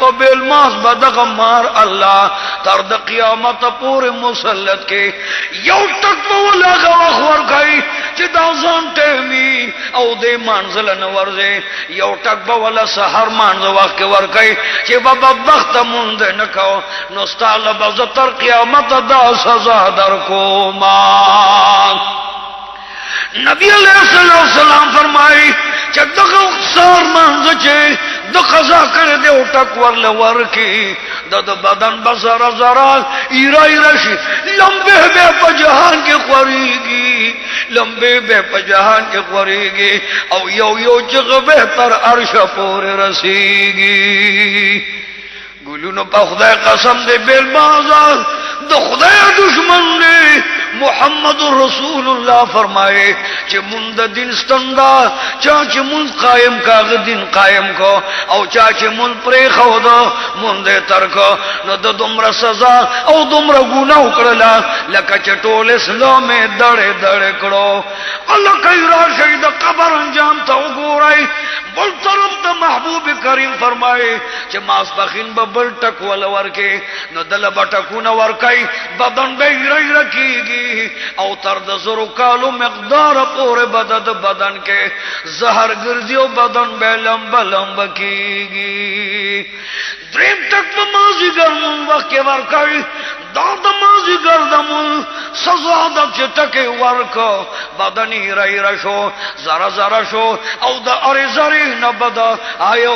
په بیلماس به دغه مار الله تر د قیامت پورې مسلط کې یو ټک به ولا غوخ ورکای چې دا ځان ټیمی او دې منزل نه ورځي یو ټک به ولا سحر مانځ وخت کې ورکای چې بابا بخت مونږ نه کو نو ستاله به تر قیامت دا سزا در کوما نبی علیہ السلام فرمائی چې دغه سار مانځ چې د قضا کړه دې او ټک ورل ورکی د بدن بسر زرا ایرا ایرشی لمبه به په جهان کې خوريږي لمبه به په جهان کې خوريږي او یو جګ به تر عرش پورې رسیږي ګلونو په خدای قسم دې بیل بازار د خدای دشمن دی محمد رسول الله فرمائے چې مون د دین ستندا چا چې مون قائم کاغ دین قائم کو او چا چې مون پرې خو دا مون دې ترک نو د دومره سزا او دومره ګناه وکړه لکه چې ټول اسلام دړې دړې کړو الله کوي را شهید قبر انجام ته وګورئ بل طرف ته محبوب کریم فرمائے چې ماسپخین به بل ټک ول ورکه نو دل بټکونه ورکای بدن به ری رکیږي او تر د زرو کالو مقدار پورې بدن کې زهر ګرځي او بدن به لمب کیږي دریم ټک په مازی ګرم وخت ورکای دا د مازی ګردم سزا د چټکه ورکو بدن ری رشو زرا شو او د ارزری نه بد آیو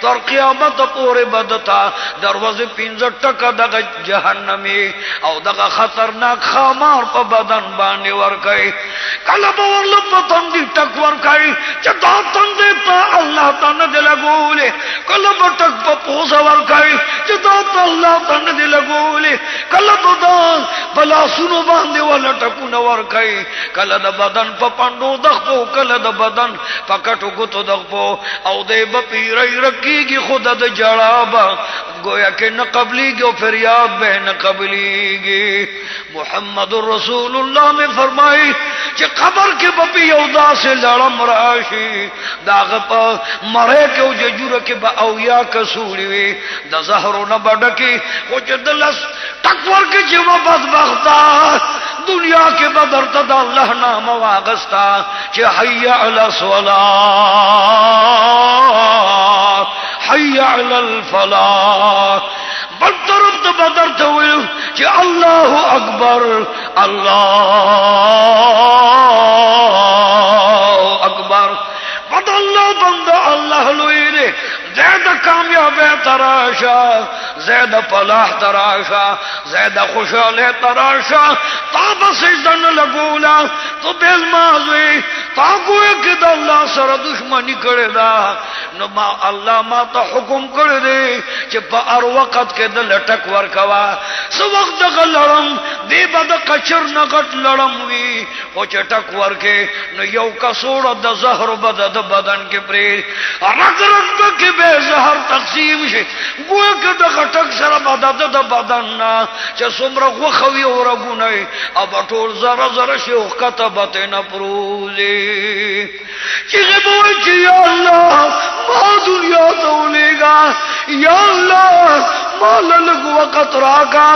تر قیامت پورې بدتا دروازه پینځه ټکه د جهنمی او دغه خطرناک خمار په بدن باندې ورکای کله به ورل په تندې ټک ورکای چې دا تندې په الله تعالی دې لګولې کله به ټک په پوز ورکای چې دا الله تعالی دې لګولې کله به دا بلا سونو باندې ولا ټکونه ورکای کله د بدن په پاندو دغه کله د بدن په کټو ګوتو دغه او دې به پیری رکیږي خود د جړاب گویا کہ نہ قبلیږي او فریاد به نہ قبلیږي محمد رسول الله میں فرمائی چې قبر کې به یو داسې لړم راشي داغه په مړې کې او ججوره کې به او یا کسوړي وي د زهرو نه بډکی او چې دلس تکور کې چې و بدبختا دنیا کې بدر ته د الله نام واغستا چې حي علی الصلاه حي علی الفلاح بل طرف ته بدر ته ویل چې الله اکبر الله اکبر بد الله بنده الله لوی دی زید کامیاب تراشا زید فلاح تراشا زید خوشحال تراشا تا بسجدن لگولا تو بیل مازوی تا گوئے کہ دا اللہ سر دشمنی کرے دا نو ما اللہ ما تا حکم کرے دے چی پا ار وقت کے دا لٹک ورکوا سو وقت دا لڑم دی با دا قچر نگت لڑم وی او چی ٹک ورکے نو یو کسوڑا دا زہر بدا دا بدن کے پریر رگ رگ بکی بے زہر تقسیم شے گوئے کہ دا غٹک سر بدا دا بدن نا چی سمرا غخوی و رگونای اب اٹول زر شیخ کتبت نپروزی چی غبوئی چی یا اللہ ما دنیا تولے گا یا اللہ ما للگ وقت راکا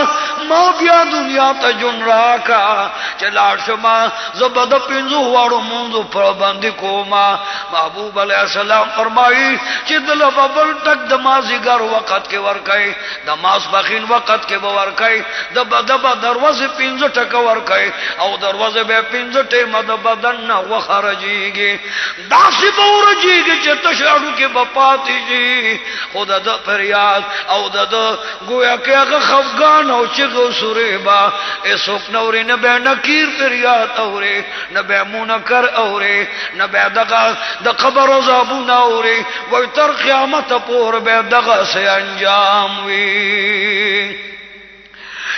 ما بیا دنیا تا جن راکا چلا شما زبد پنزو وارو منزو پربندی کوما محبوب علیہ السلام فرمائی چی دل ببل تک دمازی گر وقت کے ورکائی دماز بخین وقت کے ورکائی دبا دروازے پنزو ٹک ورکائی او دروازے بے پنزو ٹیم دبدن وخرجی گی داسی بورجی گی چی تشعرو کی بپاتی جی خود دا فریاد او دا گویا کہ اگر خفگان او چی سوریبا ایسوک نوری نبی نکیر فریاد اوری نبی منکر اوری نبی دقا دا قبر عذابون اوری وی تر قیامت پور بی دقا سے انجام وی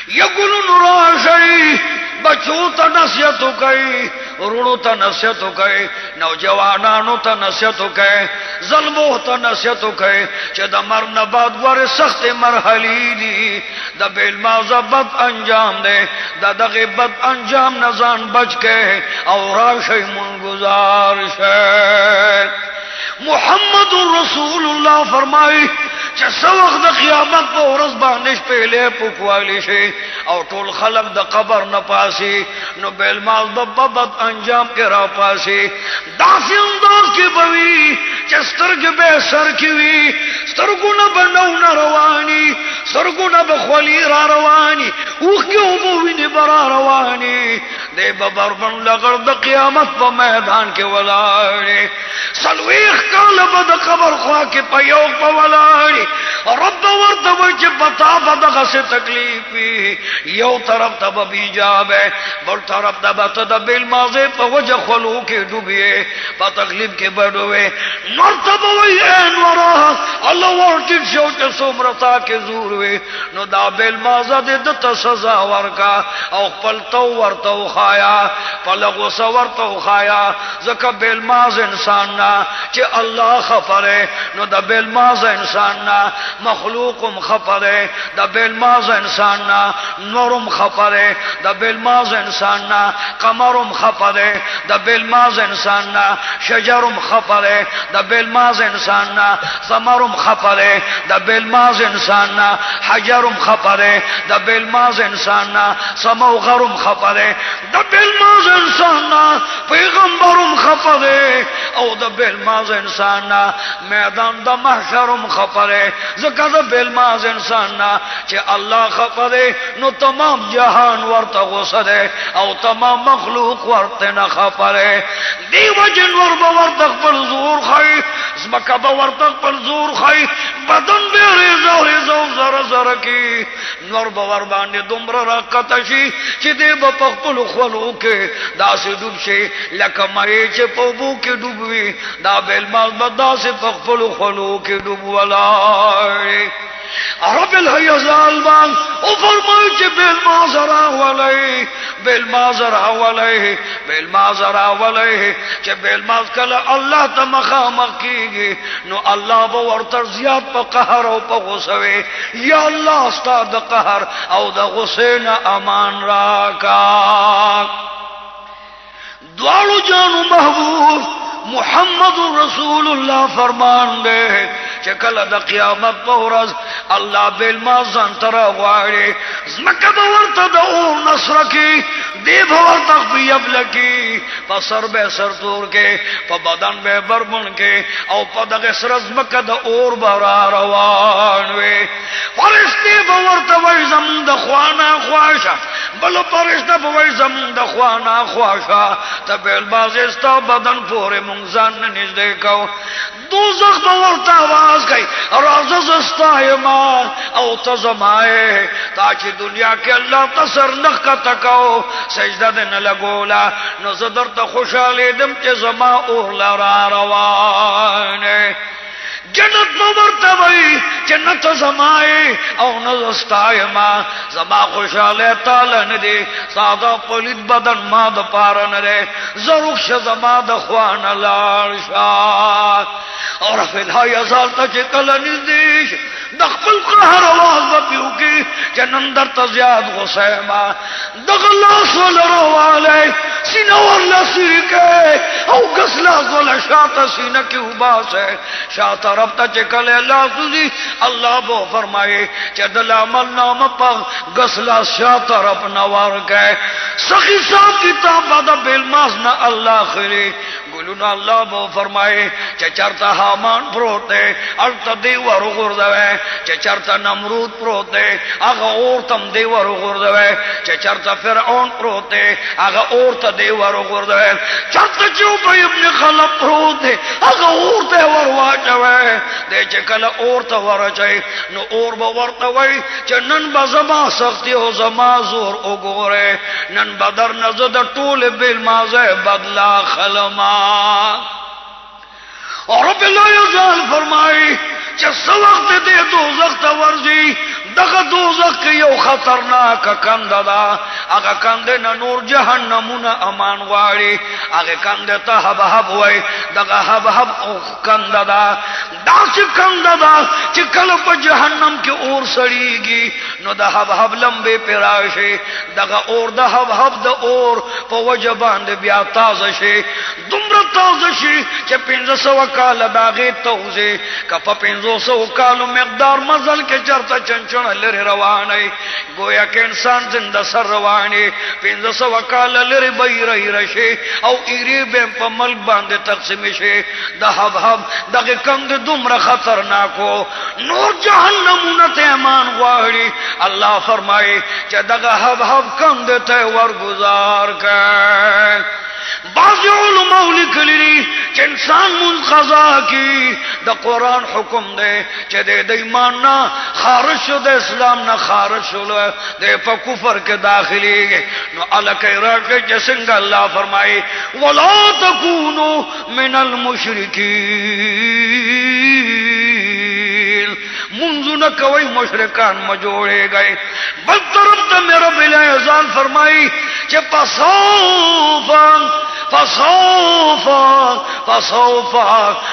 یقلن راشی بچو تا نصیتو کئی رونو تا نصیتو کئی نوجوانانو تا نصیتو کئی ظلمو تا نصیتو کئی چه دا مرن بعد ور سخت مرحلی دی دا بیل مازا بد انجام دے دا دغی بد انجام نزان بچ کے او راشی من گزار شے محمد رسول الله فرمای چې سوخ د قیامت په ورځ باندې شپېلې پوکوالی شي او ټول خلق د قبر نه پاسي نو بیل مال د بد انجام کې را پاسي داسې انداز کې بوي چې سترګې به سر کې وي سترګونه به نو نه رواني سترګونه به خولي را رواني اوښکې اوبه وینې به را رواني دی به بربن لغړ د قیامت په میدان کې ولاړې څلوېښت کاله به د قبر خوا کې په یو په ولاړې رب ورته وایي چې پتا به دغسې تکلیف وي یو طرف ته به بیجابې بل طرف ته به ته د بیل مازې په وجه خولو کې ډوبې په تکلیف کې به ډوبې نور ته به وایي ای نوره الله ورټیټ شو چې څومره تا کې زور وي نو دا بیل مازه دې ده ته سزا ورکا او خپل تو ورته وښایا خپله غوسه ورته وښایا ځکه بیل ماز انسان نه چې الله خفه دی نو د بیل ماز انسان نه مخلوقم خفه دی د بیل ماز انسان نه نورم خفه دی د بیل ماز انسان نه قمرم خفه دی د بیل ماز انسان نه شجرم خفه دی د بیل ماز انسان نه ثمرم خفه دی د بیل ماز انسان نه حجرم خفه دی د بیل ماز انسان نه سموغرم خفه دی د بیل ماز انسان نه پیغمبرم خفه دی او د بیل ماز انسان نه میدان د محشرم خفه دی ځکه د بیل ماز انسان نه چې الله خفه دی نو تمام جهان ورته غوسه دی او تمام مخلوق ورته نه خفه دی دی وجه نور به ورته خپل زور ښایي ځمکه به ورته خپل زور ښایي بدن به ریزه ریزه او زره زره کي نور به ور باندې دومره راکته شي چې دی به په خپلو خولو کې داسې ډوب شي لکه مړی چې په اوبو کې ډوب وي دا بیل ماز به داسې په خپلو خولو کې ډوب ولاړ رب الهیزال بان او فرمای چې بیل ماز راولی بیل ماز راولی بیل ماز راولی چې بیل ماز کله الله ته مخامخ کیږي نو الله به ورته زیات په قهر او په غصه وي یا الله ستا د قهر او د غصې نه امان راکا دواړو جانو محبوب محمد رسول الله فرمان دے چې کله د قیامت په ورځ الله بیل ماز ځان ته راغواړي ځمکه به ورته د اور نصر کې دی به ورته خپیبله کې په سر به سرتور کې په بدن به بربن کې او په دغه سره ځمکه د اور به را روان وي فرشتې به ورته وایي زمونږ د خوا نه خوا شه بله فرشته به وایي زمونږ د خوا نه خوا شه ته بیل مازې ستا بدن پورې مونږ ځان نه نږدې کوو دوزخ به ورته آواز کوي راځه زه ستا یما او ته زما یې تا چې دنیا کې الله ته سر نه ښکته کو سجده دې نه لګوله نو زه درته خوشحالېدم چې زما اور له را روان جنت به ورته وایي جنت زما یې او نه زه ستا یما زما خوشحالی تاله نه دی ساده پلید بدن ما د پاره نه دی زه رخشه زما د خوا نه لاړ شه او رفع الهیزال ته چې کله نږدې شي د خپل قهر اواز به پې وکړي چې نن درته زیات غوسه یمه دغه لاس وله راوالی سینه ورله سوري کوي او ګس لاس وله شاته سینه کې وباسئ شا طرف ته چې کله لاس وځي الله به فرمایي چې د عمل نامه په ګس لاس شا طرف نه ورکړئ څه حساب کتاب به د بیل ماز نه الله اخلي ګلونه الله به فرمایي چې چېرته حامان پروت دی هلته دی ور وغورځوئ چې چېرته نمرود پروت دی هغه اور ته هم دی ور وغورځوئ چې چېرته فرعون پروت دی هغه اور ته دی ور وغورځوئ چېرته چې ابی ابن خلف پروت دی هغه اور ته ور واچوئ دی چې کله اور ته ورچئ نو اور به ورته وایي چې نن به زما سختي او زما زور وګورئ نن به درنه زه د ټولې بیل مازۍ بدلا خلما اور رب لا یزال فرمائی چې څه وخت دې دوزخ ته ورځي دغه دوزخ کې یو خطرناک کنده ده هغه کنده نه نور جهنمونه امان غواړي هغه کنده ته هبهب وای دغه هبهب کنده ده داسې کنده ده چې کله په جهنم کې اور سړیږي نو د حبحب لمبه پراشه دغه اور د حبحب د اور په وجه باندې بیا تازه شي دومره تازه شي چې 1500 کال داغه توزه کپه 1500 کالو مقدار مزل کې چرته چنچن لري روانه گویا کې انسان زنده سر روانه 1500 کال لري بیر رشي او ایری به په ملک باندې تقسیم شي د حبحب دغه کند دومره خطرناکو نور جهنمونه ته ایمان غواړي الله فرمایي چې دغه حبحب کند ته ورگزار کړه بعض علماء لیکلي چې انسان منقضا کی د قرآن حکم دی چې د ایمان نه خارج شو د اسلام نه خارج شو د په کفر کې داخلي نو الکه راکه چې څنګه الله فرمایي ولا تکونوا من المشرکین منذ کوي مشرکان مجوړے گئے بل طرف ته میرا بل اذان فرمائی چې فسوف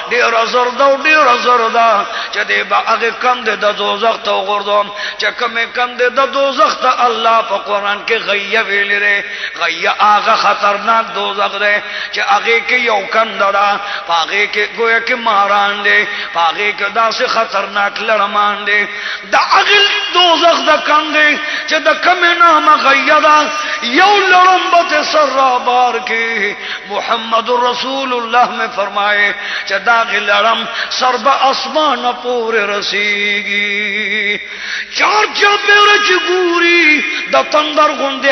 ډیر زردا چې دې با هغه کم د دوزخ ته وګورم چې کومه کم د دوزخ ته الله په قران کې غیه ویل لري غیه هغه خطرناک دوزخ دی چې هغه کې یو کندرا هغه کې گویا کې ماران دی هغه کې داسې خطرناک لړمان دی دا هغه دوزخ د کم دی چې د کومه نامه غیه دا یو لړم به سر بار کې محمد رسول الله میں فرمائے چې دا غلړم سر به اسمان پورې رسیږي چار چاپېره چې ګوري د تندر غوندې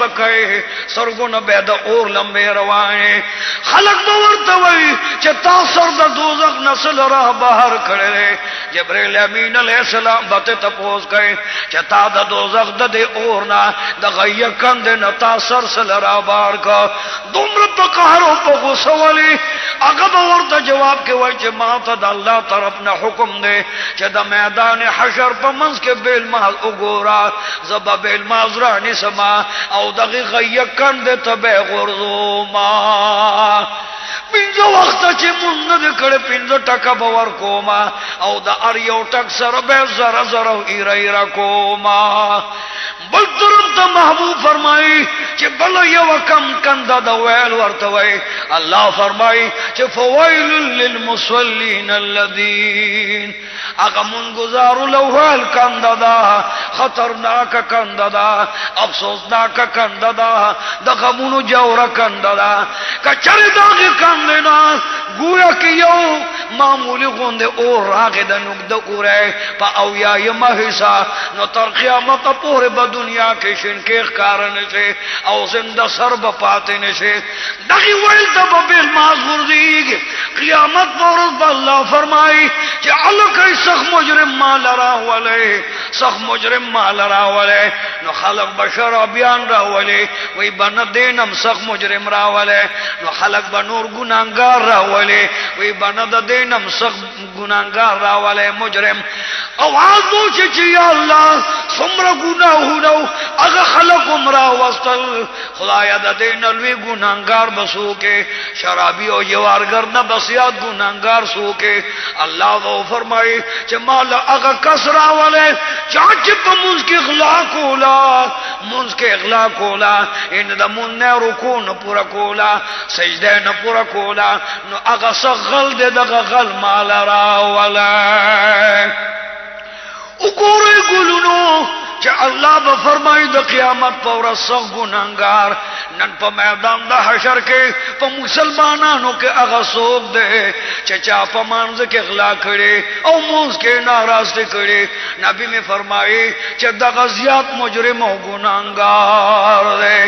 وکړي سرګونه به د اور لمبه روانه خلق به ورته وایي چې تاسو سر د دوزخ نسل را بهر کړي جبرائیل امین علیہ السلام به تاسو کوي چې تا د دوزخ د اور نه د غیه کند نه تاسو سر را بار کا دومره په قهر او په غصه والی هغه به ورته جواب کې وایي چې ما ته د الله طرف نه حکم دی چې د میدان حشر په منځ کې بیل محل وګورا زبا بیل مازرانی سما او دغه غیه کند ته به غرزوما پینځه وخت چې مونږ نه کړه 15 ټکا باور کوما او د ار یو ټک سره به زره ایرا کوما بل طرف ته محبوب فرمایي چې بل یو کم کنده د ویل ورته وای الله فرمایي چې فویل للمصلین الذین اغه مون گزارو لوهل کنده دا خطرناک کنده دا افسوسناک کنده دا د غمونو جوړه کنده دا کچره داغه کنده نه گویا کې یو معمولی غونده اور راغه د نقد اوره په او یا یمحسا نو تر قیامت پورې په دنیا کې شینکې ښکار نشي او زنده سر به پاتې نشي دغه ویل د بل معذور دی قیامت پر الله فرمایي چې الکه سخ مجرم مال راولې سخ مجرم مال راولې نو خلق بشر بیان راولې وای بنه دینم سخ مجرم راولې نو خلق بنور ګناګار راولې وای بنه د دینم سخ ګناګار راولې مجرم اواز وچ چې یا الله څومره ګناهونه هغه خلق عمره واستل خدایا د دین لوی ګناګار بسو کې شرابي او جوارګر نه بسیات ګناګار سو کې الله وو فرمایي چې مال هغه کسرا ولې چې په موږ کې اخلاق کولا موږ کې اخلاق کولا ان د مون نه رکوع نه پورا کولا سجده نه پورا کولا نو هغه سغل دغه غل مال را ولا وګورئ ګلونو چې الله به فرمایي د قیامت په ورځ سخت ګناهګار نن په میدان د حشر کې په مسلمانانو کې هغه څوک دی چې چا په مانځ کې اغلا کړي او مونږ کې ناراضه کړي نبی می فرمایي چې دغه زیات مجرم او ګناهګار دی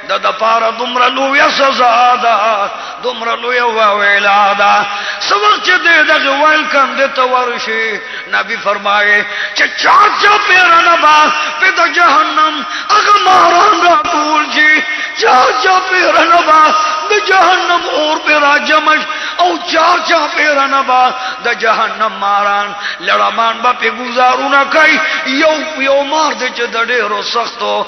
د پاره دومره لوی سزا ده دومره لوی ویلا ده سوال چې دغه ویل کم د تورشي نبی فرمایي چې چا پیرانه با په د جهنم هغه ماران را ټول شي چا پیرانه با د جهنم اور پر راجمش او چا پیرانه با د جهنم ماران لړمان با په گزارونه کوي یو مار د چې د ډېرو سختو